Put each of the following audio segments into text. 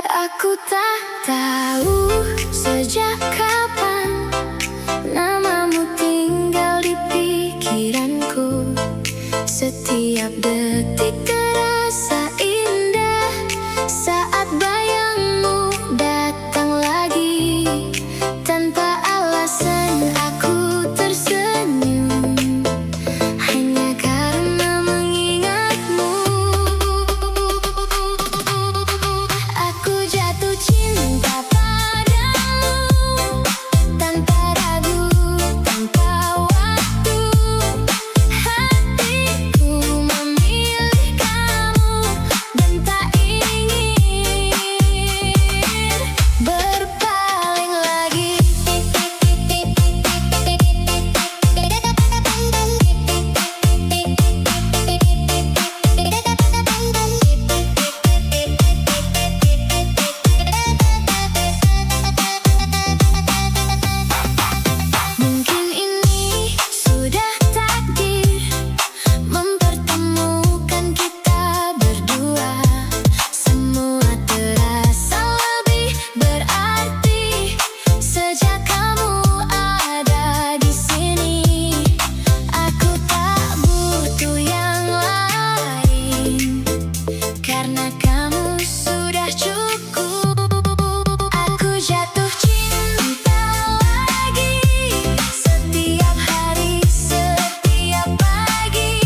Aku tak tahu sejak kapan namamu tinggal di pikiranku. Setiap detik terasa indah saat bayangmu datang lagi. Tanpa alasan aku tersenyum hanya karena mengingatmu. Aku jatuh cinta padamu tanpa ragu, tanpa waktu. Hatiku memilih kamu dan tak ingin berpaling lagi. Mungkin ini sudah takdir mempertemukan kita berdua. Semua terasa lebih berarti sejak kamu ada di sini. Aku tak butuh yang lain karena kamu sudah cukup. Aku jatuh cinta lagi setiap hari, setiap pagi.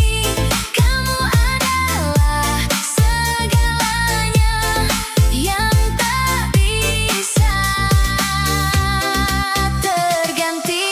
Kamu adalah segalanya yang tak bisa terganti.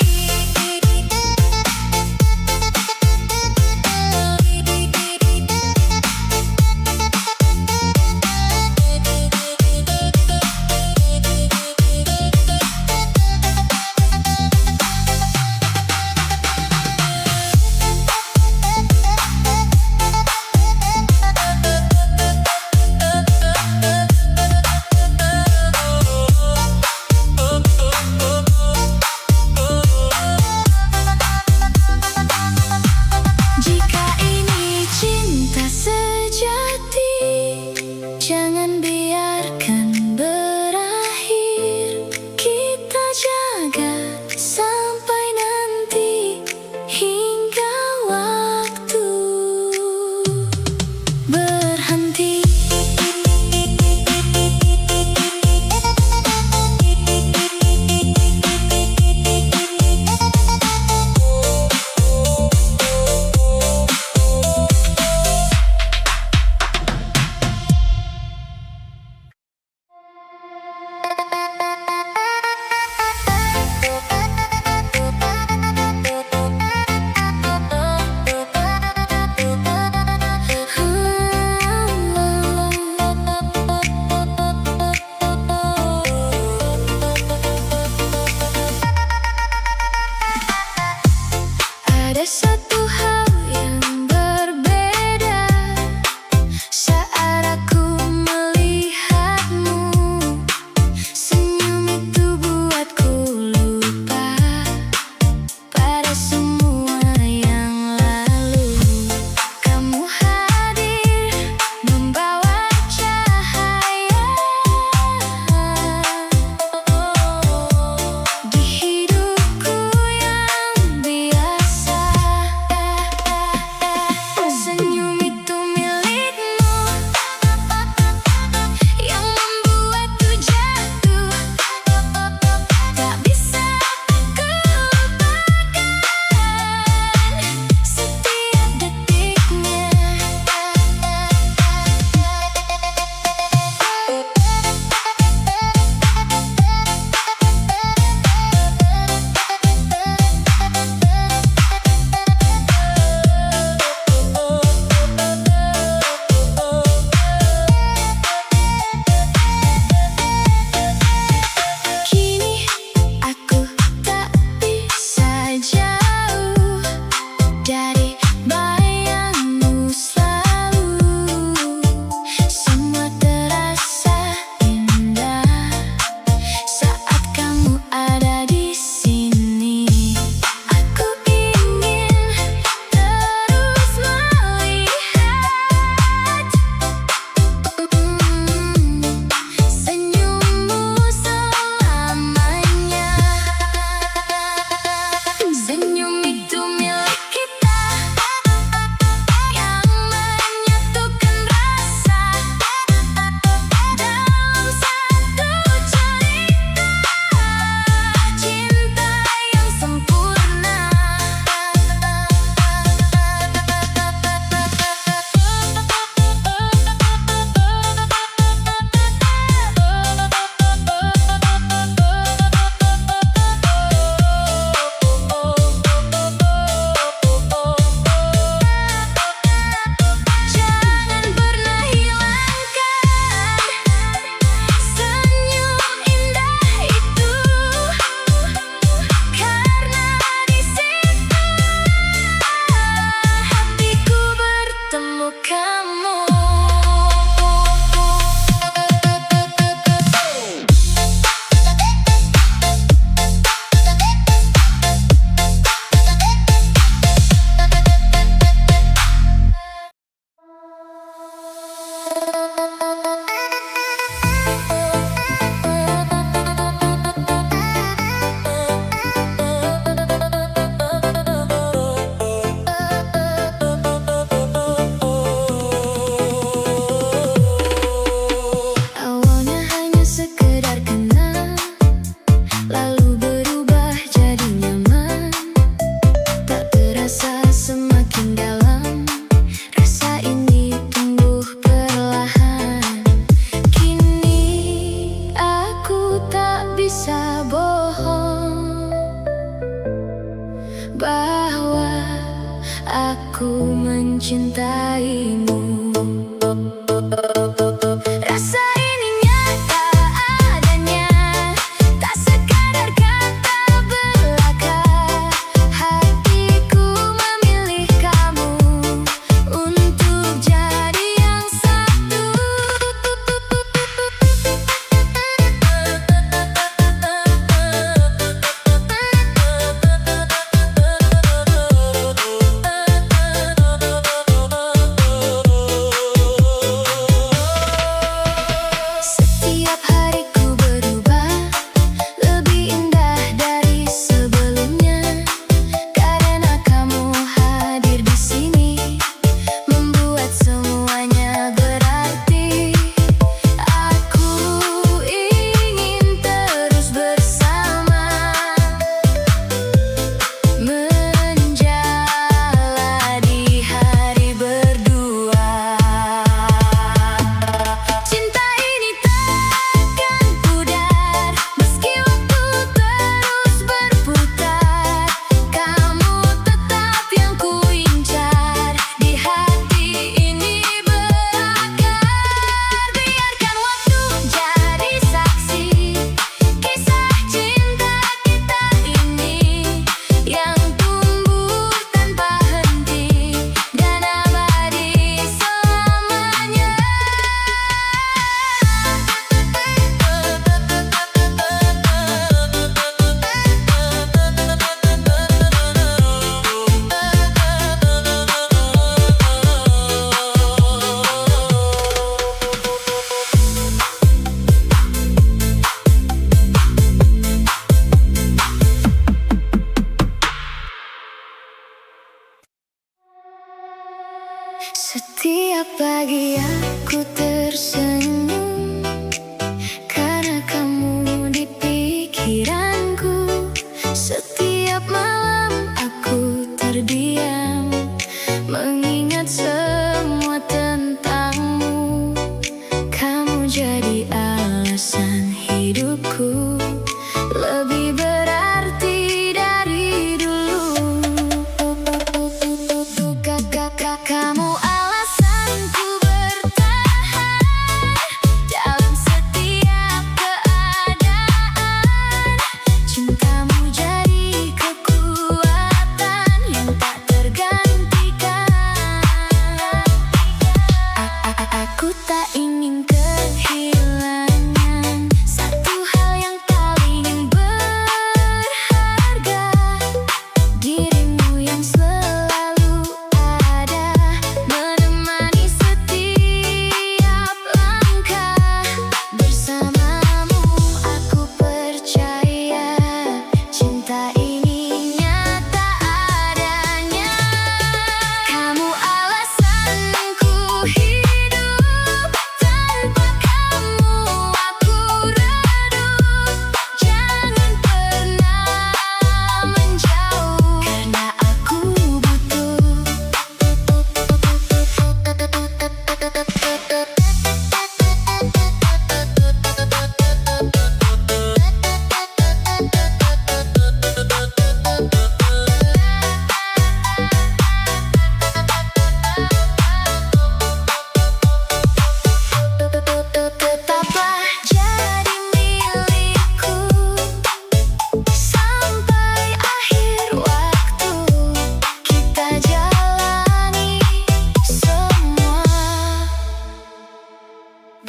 Jika ini cinta sejati, jangan biarkan berakhir. Kita jaga sampai nanti hingga waktu berhenti.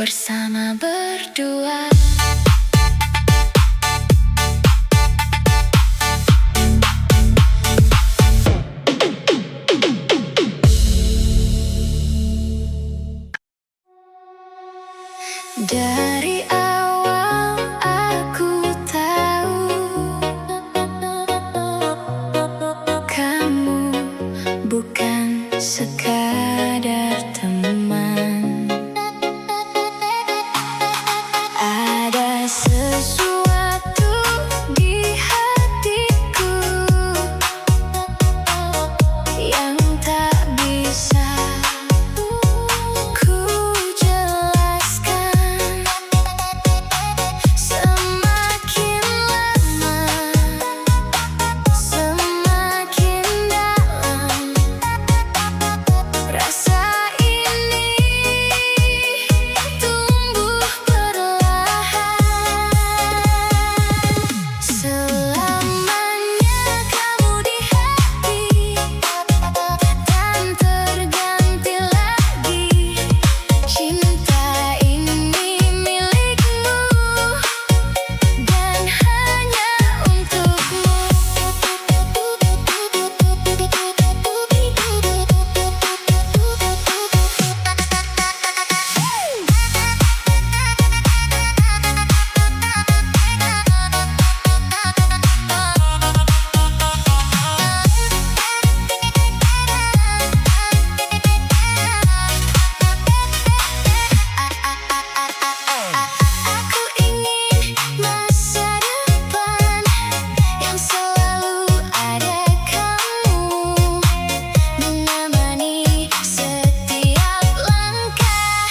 bersama berdua. Dari awal aku tahu kamu bukan sekadar teman. Ada sesuatu di hatiku yang tak bisa ku jelaskan. Semakin lama, semakin dalam rasa ini tumbuh perlahan. Selamanya kamu di hati, dan terganti lagi. Cinta ini milikmu dan hanya untukmu. Aku ingin masa depan yang selalu ada kamu, menemani setiap langkah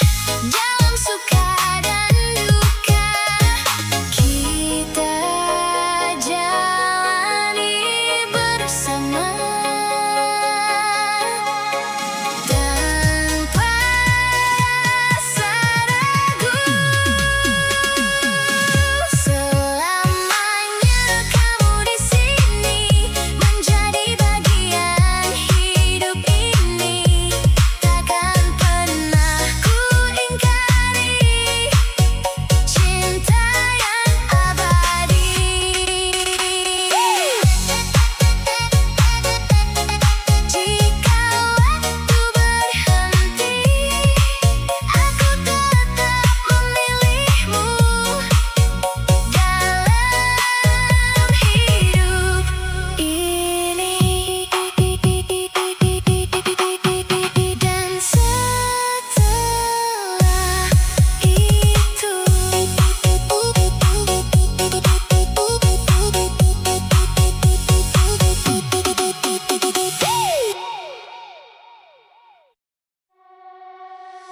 dalam suka dan duka. Kita jalani bersama tanpa rasa ragu. Selamanya kamu di sini menjadi bagian hidup ini. Takkan pernah ku ingkari cinta yang abadi. Jika waktu berhenti, aku tetap memilihmu dalam hidup ini. Dan setelah itu,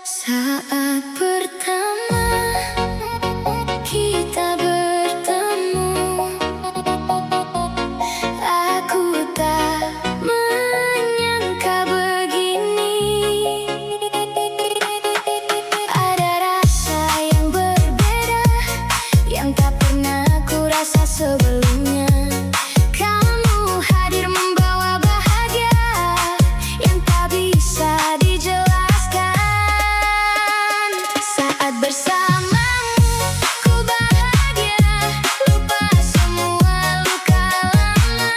saat pertama kita bertemu, aku tak menyangka begini. Ada rasa yang berbeda yang tak pernah ku rasa sebelumnya. Kamu hadir membawa bahagia yang tak bisa dijelaskan. Saat bersamamu ku bahagia, lupa semua luka lama.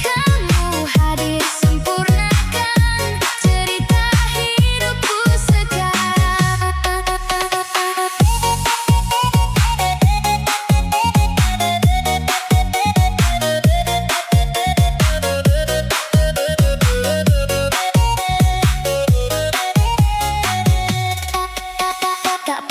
Kamu hadir sempurnakan cerita hidupku sekarang. Tak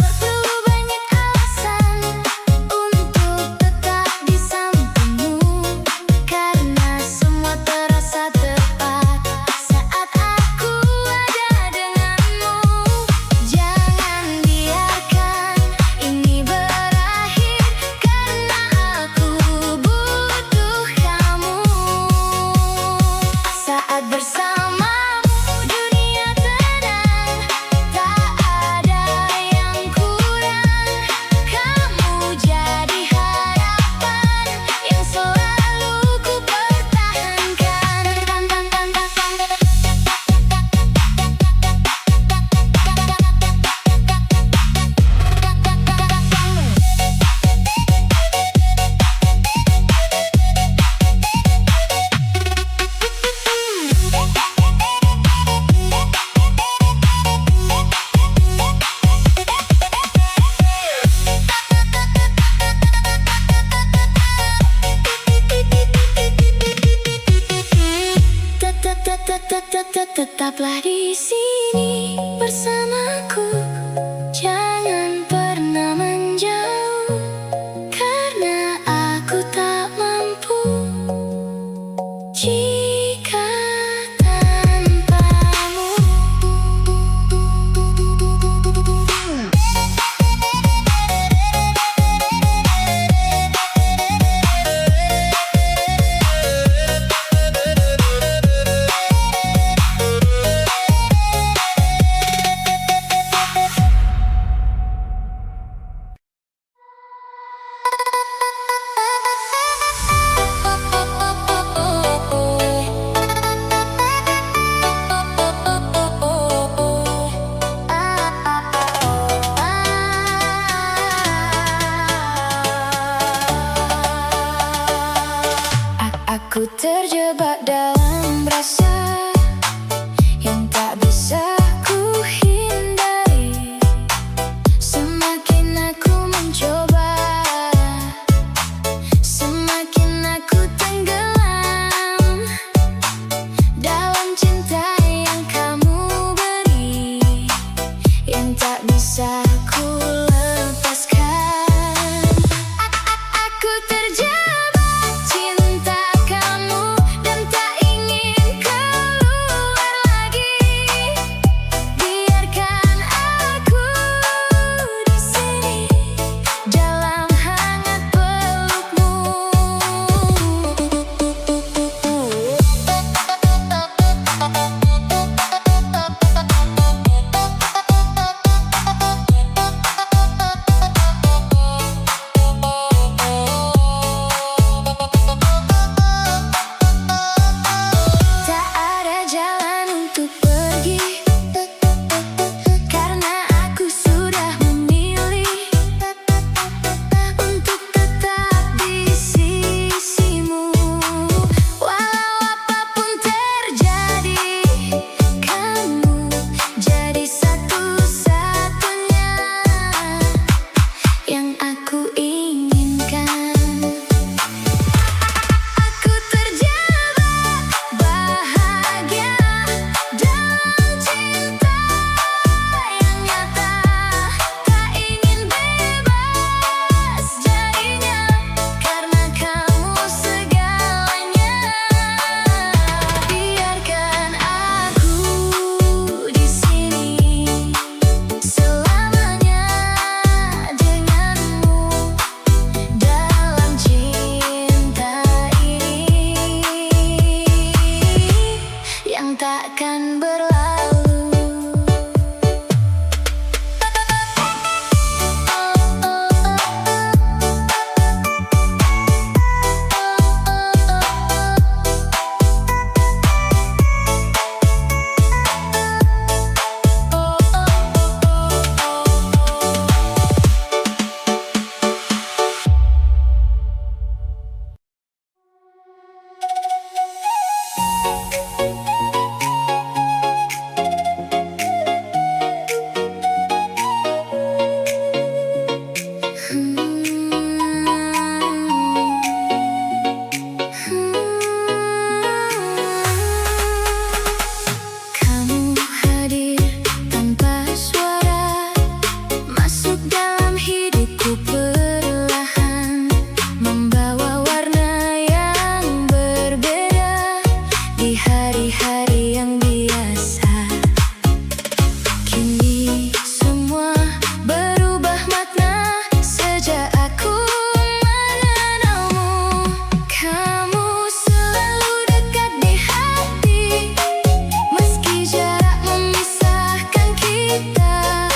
Aku terjebak dalam rasa yang tak bisa ku hindari. Semakin aku mencoba, semakin aku tenggelam dalam cinta yang kamu beri, yang tak bisa ku lepaskan. Aku terjebak cinta kamu dan tak ingin keluar lagi. Biarkan aku di sini dalam hangat pelukmu. Tak ada jalan untuk pergi, karena aku sudah memilih untuk tetap di sisimu. Walau apapun terjadi, kamu jadi satu-satunya yang aku inginkan. Aku terjebak bahagia dalam cinta yang nyata, tak ingin bebas darinya, karena kamu segalanya. Biarkan aku di sini selamanya denganmu dalam cinta ini yang takkan berlalu. Kamu hadir tanpa suara, masuk dalam hidupku perlahan, membawa warna yang berbeda di hari-hari yang biasa. Kini semua berubah makna sejak aku mengenalmu. Kamu selalu dekat di hati, meski jarak memisahkan kita.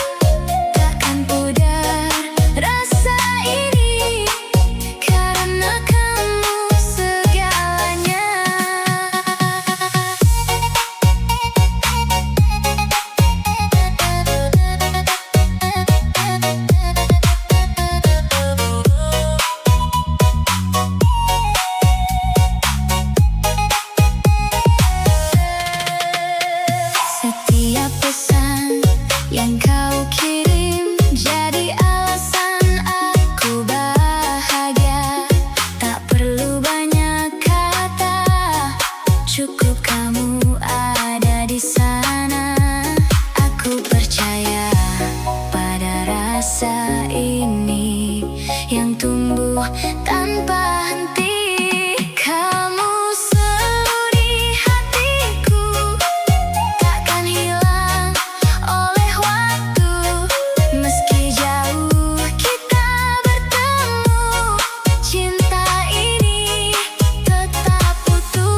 Takkan pudar rasa ini, karena kamu segalanya. Setiap pesan yang kau kirim jadi alasan aku bahagia. Tak perlu banyak kata, cukup kamu ada di sana. Aku percaya pada rasa ini yang tumbuh tanpa henti. Kamu selalu di hatiku, takkan hilang oleh waktu. Meski jauh kita bertemu, cinta ini tetap utuh.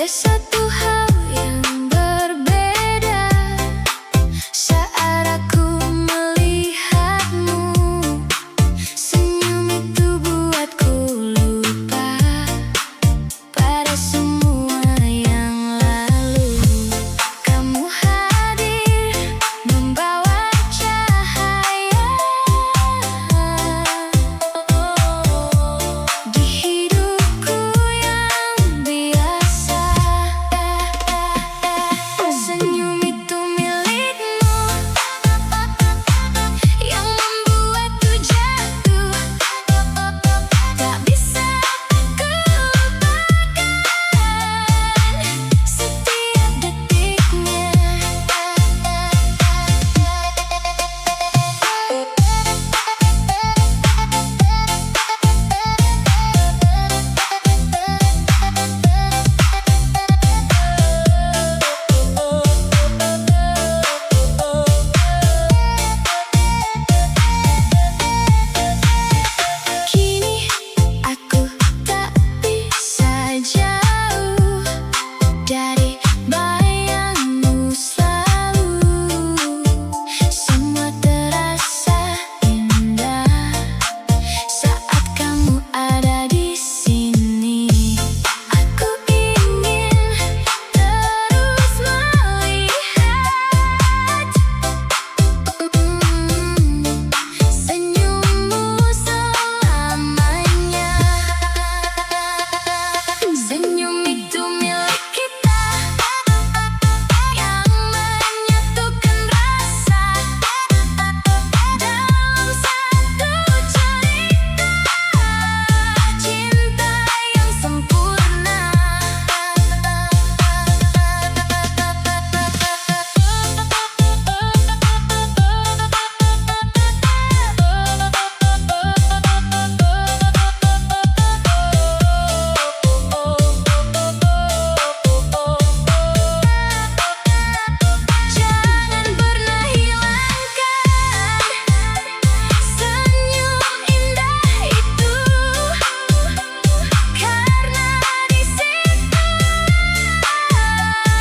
Ada satu hal yang berbeda saat aku melihatmu. Senyum itu buatku lupa pada semua yang lalu. Kamu hadir membawa cahaya di hidupku yang biasa. Senyum itu milikmu yang membuatku jatuh, tak bisa ku lupakan setiap detiknya. Kini aku tak bisa jauh dari bayangmu selalu. Semua terasa indah saat kamu ada di sini. Aku ingin terus melihat senyummu selamanya. Senyum itu milik kita yang menyatukan rasa dalam satu cerita cinta yang sempurna. Jangan pernah hilangkan senyum indah itu, karena di situ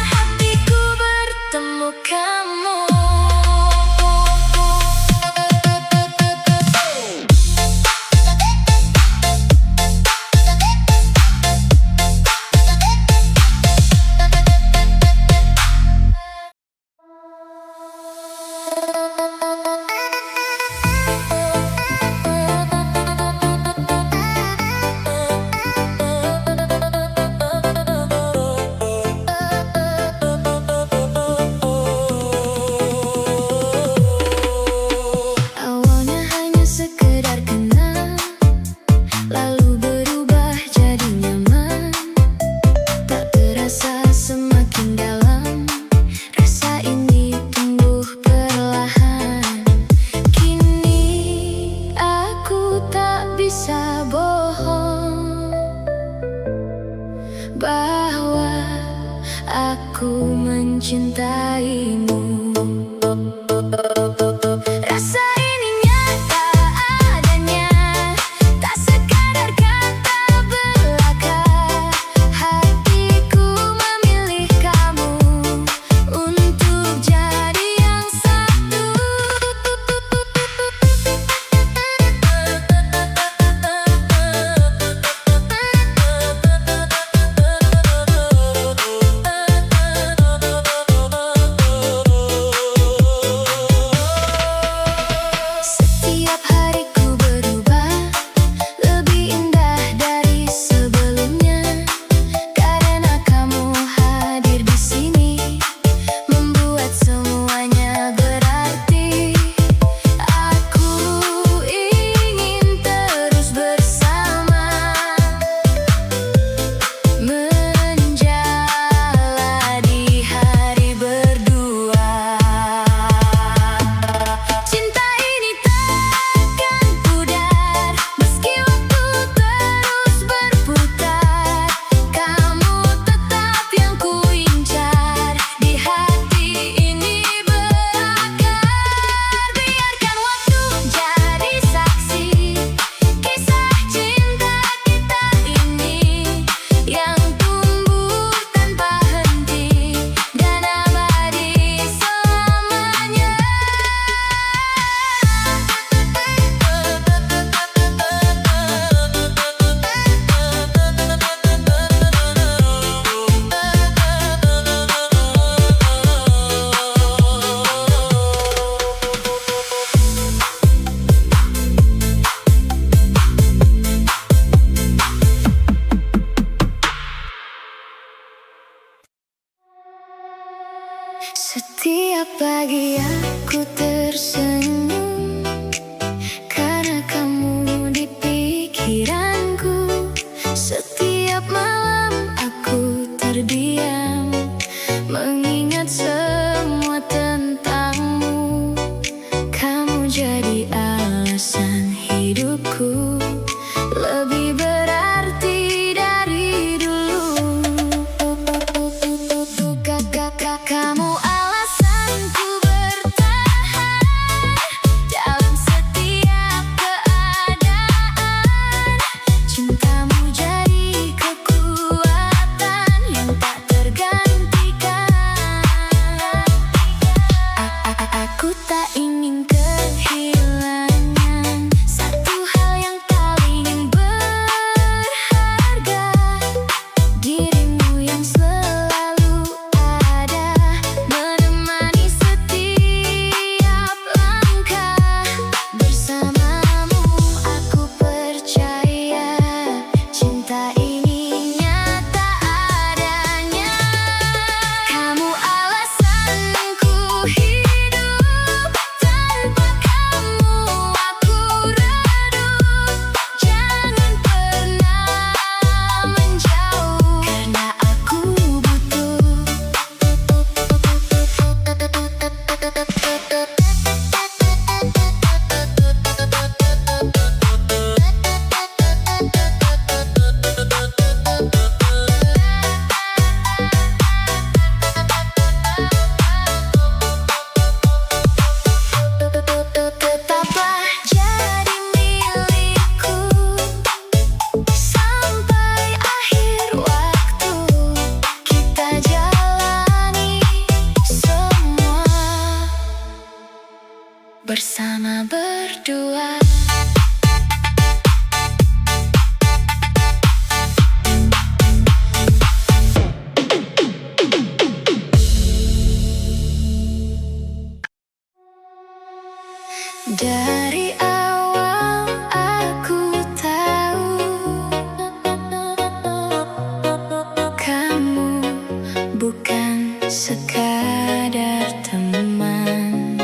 hatiku bertemu kamu. Awalnya hanya sekedar kenal, lalu berubah jadi nyaman. Tak terasa semakin dalam, rasa ini tumbuh perlahan. Kini aku tak bisa bohong bahwa aku mencintaimu. Rasa ini nyata adanya, tak sekadar kata belaka. Hatiku memilih kamu untuk jadi yang satu. Setiap pagi aku tersenyum karena kamu di pikiranku. Setiap malam aku terdiam mengingat semua tentangmu. Kamu jadi alasan hidupku, lebih berarti dari dulu. Kamu alasanku bertahan dalam setiap keadaan. Cintamu jadi kekuatan yang tak tergantikan. Aku tak ingin kehilangan satu hal yang paling berharga, dirimu yang selalu ada menemani setiap langkah. Bersamamu aku percaya cinta ini nyata adanya. Kamu alasanku hidup, tanpa kamu aku redup. Jangan pernah menjauh karena aku butuh. Tetaplah jadi milikku sampai akhir waktu. Kita jalani semua bersama berdua. Dari awal aku tahu kamu bukan sekadar teman.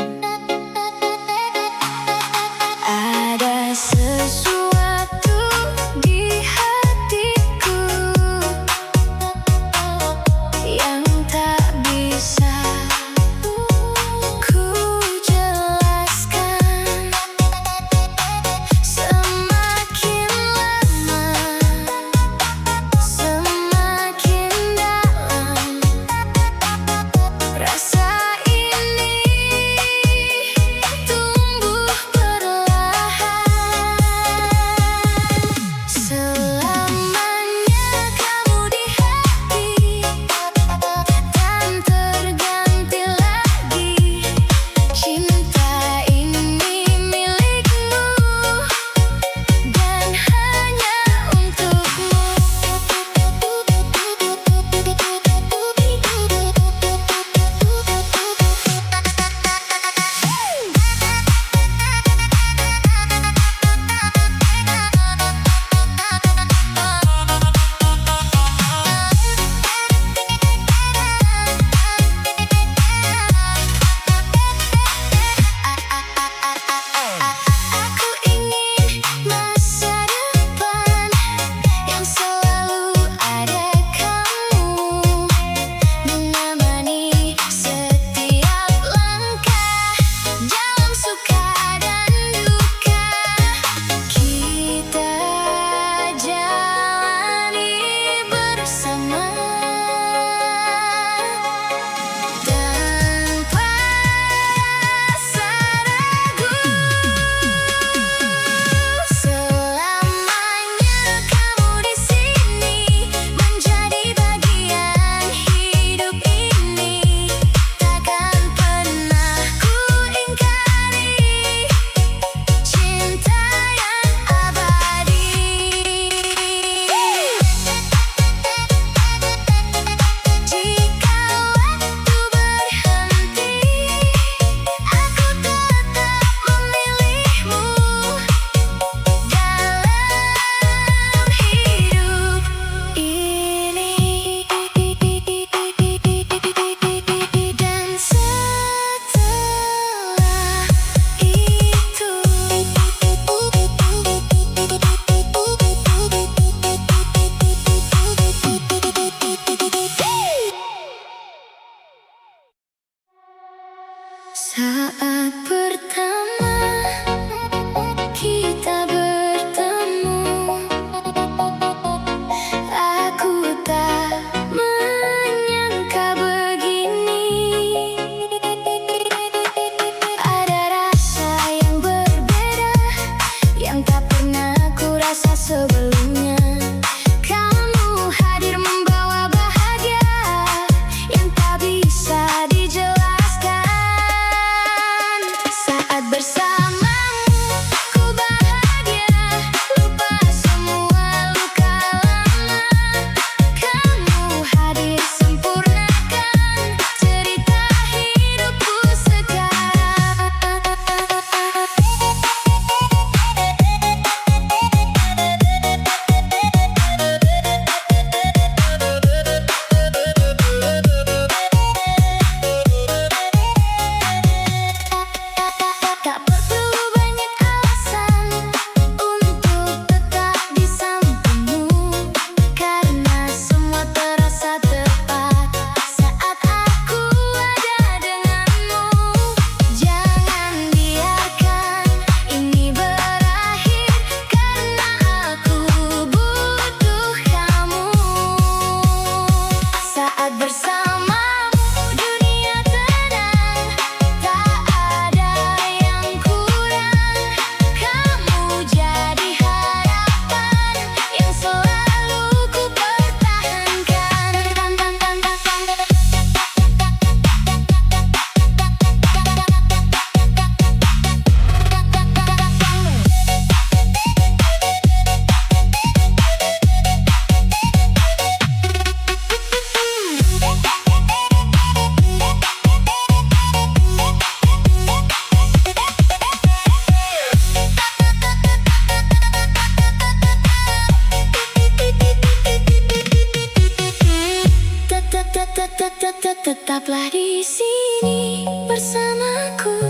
Tetaplah di sini bersamaku,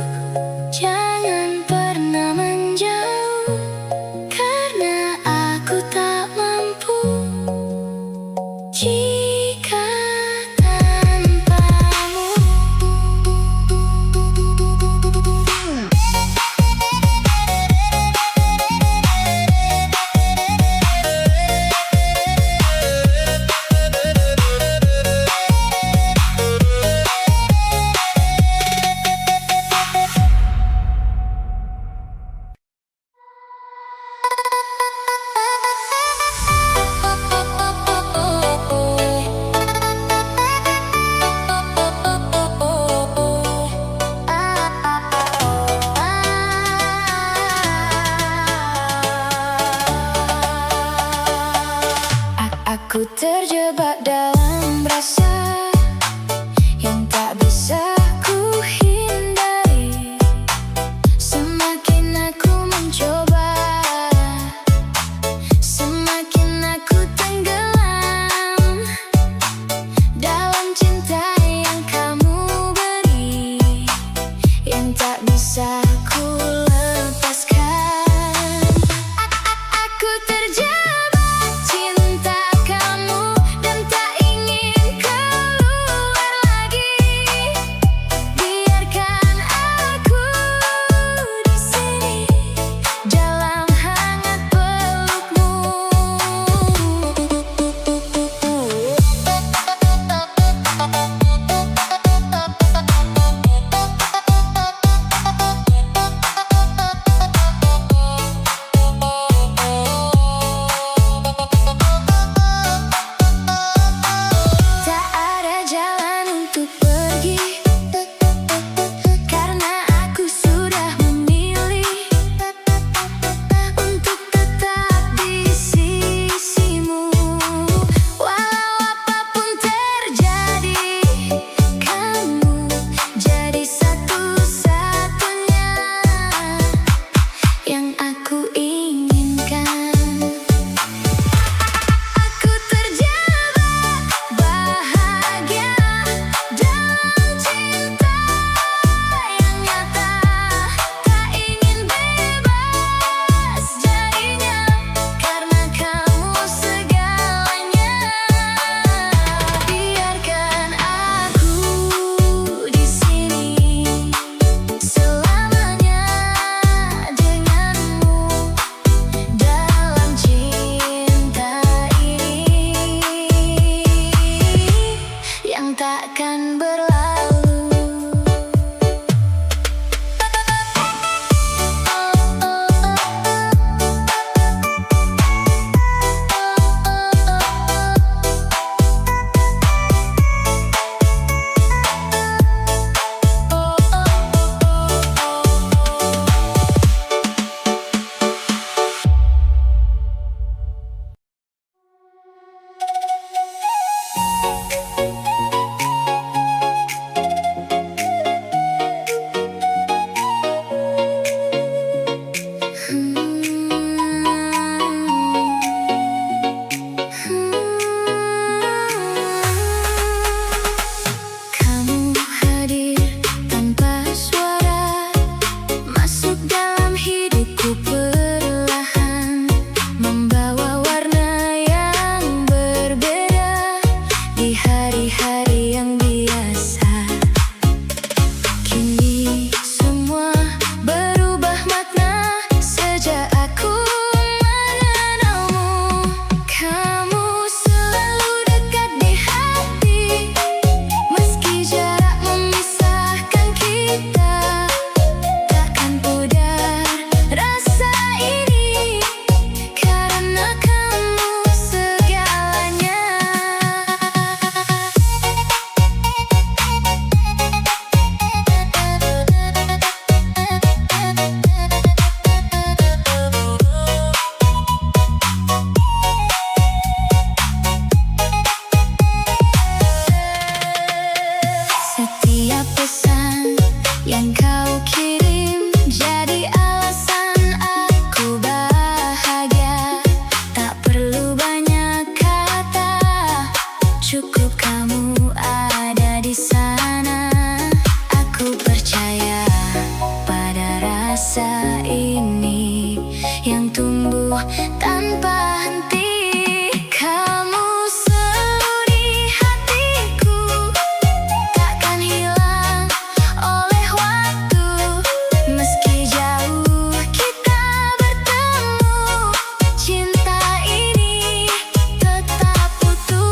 jangan pernah menjauh, karena aku tak mampu jika tanpamu. Aku terjebak dalam rasa yang tak bisa ku hindari. Semakin aku mencoba, semakin aku tenggelam dalam cinta yang kamu beri, yang tak bisa ku lepaskan. Aku terjebak cinta kamu dan tak ingin keluar lagi. Biarkan aku di sini dalam hangat pelukmu. Tak ada jalan untuk pergi, karena aku sudah memilih untuk tetap di sisimu. Walau apapun terjadi, kamu jadi satu-satunya yang aku inginkan. Aku terjebak bahagia dalam cinta yang nyata, tak ingin bebas jadinya, karena kamu segalanya. Biarkan aku di sini selamanya denganmu dalam cinta ini yang takkan berlalu. Kamu hadir tanpa suara, masuk dalam hidupku perlahan, membawa warna yang berbeda di hari-hari yang biasa. Kini semua berubah makna sejak aku mengenalmu. Kamu selalu dekat di hati, meski jarak memisahkan kita. Takkan pudar rasa ini, karena kamu segalanya. Setiap pesan yang kau kirim jadi alasan aku bahagia. Tak perlu banyak kata, cukup kamu ada di sana. tanpa henti. Kamu selalu di hatiku, takkan hilang oleh waktu. Meski jauh kita bertemu, cinta ini tetap utuh.